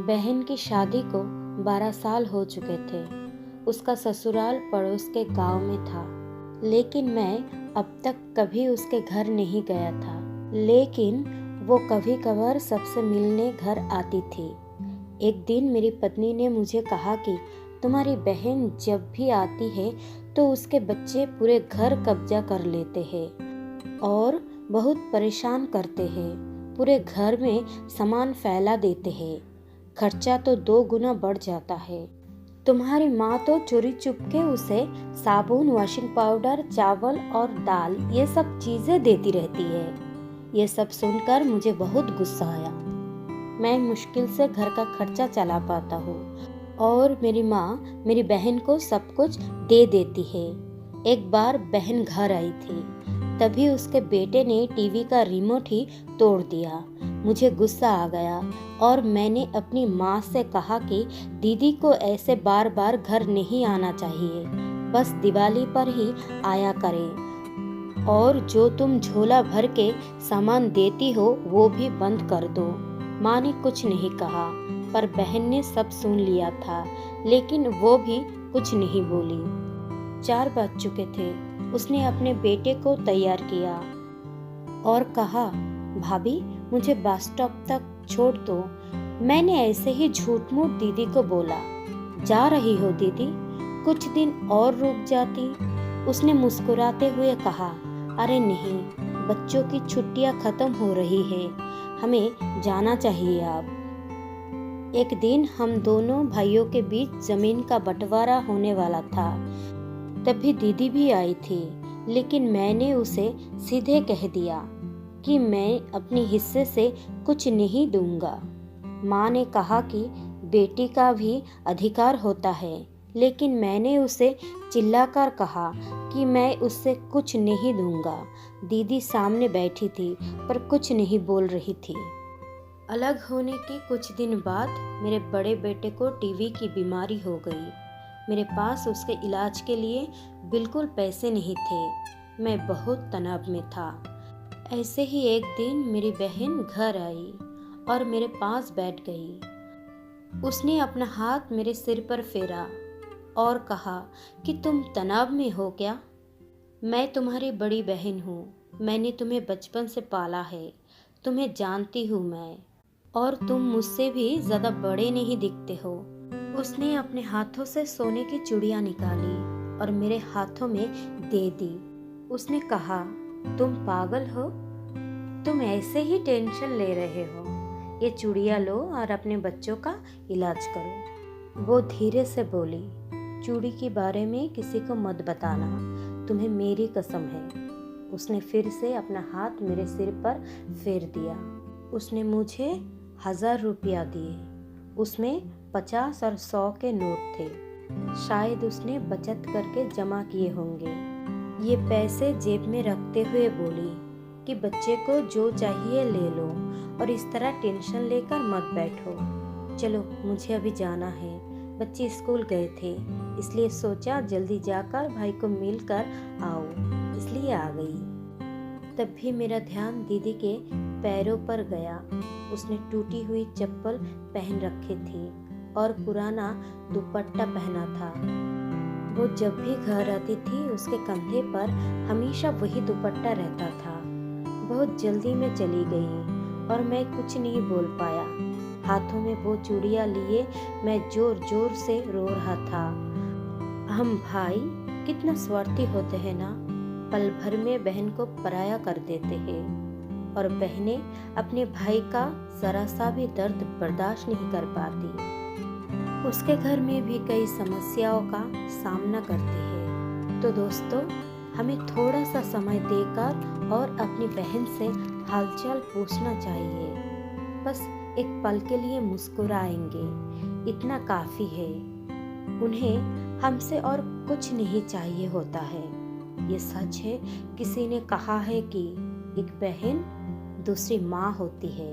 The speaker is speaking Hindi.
बहन की शादी को 12 साल हो चुके थे। उसका ससुराल पड़ोस के गांव में था, लेकिन मैं अब तक कभी उसके घर नहीं गया था। लेकिन वो कभी कभार सबसे मिलने घर आती थी। एक दिन मेरी पत्नी ने मुझे कहा कि तुम्हारी बहन जब भी आती है तो उसके बच्चे पूरे घर कब्जा कर लेते हैं और बहुत परेशान करते हैं। पूरे घर में सामान फैला देते हैं। खर्चा तो 2 गुना बढ़ जाता है। तुम्हारी माँ तो चोरी चुपके उसे साबुन, वॉशिंग पाउडर, चावल और दाल ये सब चीजें देती रहती है। ये सब सुनकर मुझे बहुत गुस्सा आया। मैं मुश्किल से घर का खर्चा चला पाता हूँ और मेरी माँ मेरी बहन को सब कुछ दे देती है। एक बार बहन घर आई थी, तभी उसके बेटे ने टीवी का रिमोट ही तोड़ दिया। मुझे गुस्सा आ गया और मैंने अपनी माँ से कहा कि दीदी को ऐसे बार बार घर नहीं आना चाहिए, बस दिवाली पर ही आया करे और जो तुम झोला भर के सामान देती हो वो भी बंद कर दो। माँ ने कुछ नहीं कहा, पर बहन ने सब सुन लिया था, लेकिन वो भी कुछ नहीं बोली। 4 बज चुके थे। उसने अपने बेटे को तैयार किया और कहा, भाभी मुझे बस स्टॉप तक छोड़ दो। मैंने ऐसे ही झूठ मूठ दीदी को बोला, जा रही हो दीदी, कुछ दिन और रुक जाती। उसने मुस्कुराते हुए कहा, अरे नहीं, बच्चों की छुट्टियां खत्म हो रही है, हमें जाना चाहिए अब। एक दिन हम दोनों भाइयों के बीच जमीन का बंटवारा होने वाला था। तभी दीदी भी आई थी, लेकिन मैंने उसे सीधे कह दिया कि मैं अपने हिस्से से कुछ नहीं दूंगा। माँ ने कहा कि बेटी का भी अधिकार होता है, लेकिन मैंने उसे चिल्लाकर कहा कि मैं उससे कुछ नहीं दूंगा। दीदी सामने बैठी थी पर कुछ नहीं बोल रही थी। अलग होने के कुछ दिन बाद मेरे बड़े बेटे को टीबी की बीमारी हो गई। मेरे पास उसके इलाज के लिए बिल्कुल पैसे नहीं थे। मैं बहुत तनाव में था। ऐसे ही एक दिन मेरी बहन घर आई और मेरे पास बैठ गई। उसने अपना हाथ मेरे सिर पर फेरा और कहा कि तुम तनाव में हो क्या? मैं तुम्हारी बड़ी बहन हूँ। मैंने तुम्हें बचपन से पाला है, तुम्हें जानती हूँ मैं, और तुम मुझसे भी ज़्यादा बड़े नहीं दिखते हो। उसने अपने हाथों से सोने की चूड़ियाँ निकाली और मेरे हाथों में दे दी। उसने कहा, तुम पागल हो? तुम ऐसे ही टेंशन ले रहे हो। ये चूड़ियाँ लो और अपने बच्चों का इलाज करो। वो धीरे से बोली, चूड़ी के बारे में किसी को मत बताना, तुम्हें मेरी कसम है। उसने फिर से अपना हाथ मेरे सिर पर फेर दिया। उसने मुझे 1000 रुपया दिए। उसमें 50 और 100 के नोट थे। शायद उसने बचत करके जमा किए होंगे। ये पैसे जेब में रखते हुए बोली कि बच्चे को जो चाहिए ले लो और इस तरह टेंशन लेकर मत बैठो। चलो, मुझे अभी जाना है। बच्चे स्कूल गए थे, इसलिए सोचा जल्दी जाकर भाई को मिलकर आओ, इसलिए आ गई। तब भी मेरा ध्यान दीदी के पैरों पर गया। उसने टूटी हुई चप्पल पहन रखी थी और पुराना दुपट्टा पहना था। वो जब भी घर आती थी उसके कंधे पर हमेशा वही दुपट्टा रहता था। बहुत जल्दी में चली गई और मैं कुछ नहीं बोल पाया। हाथों में वो चूड़ियाँ लिए मैं जोर जोर से रो रहा था। हम भाई कितना स्वार्थी होते हैं ना, पल भर में बहन को पराया कर देते हैं और बहनें अपने भाई का जरा सा भी दर्द बर्दाश्त नहीं कर पाती। उसके घर में भी कई समस्याओं का सामना करती है। तो दोस्तों, हमें थोड़ा सा समय देकर और अपनी बहन से हालचाल पूछना चाहिए। बस एक पल के लिए मुस्कुराएंगे, इतना काफी है। उन्हें हमसे और कुछ नहीं चाहिए होता है। ये सच है, किसी ने कहा है कि एक बहन दूसरी माँ होती है।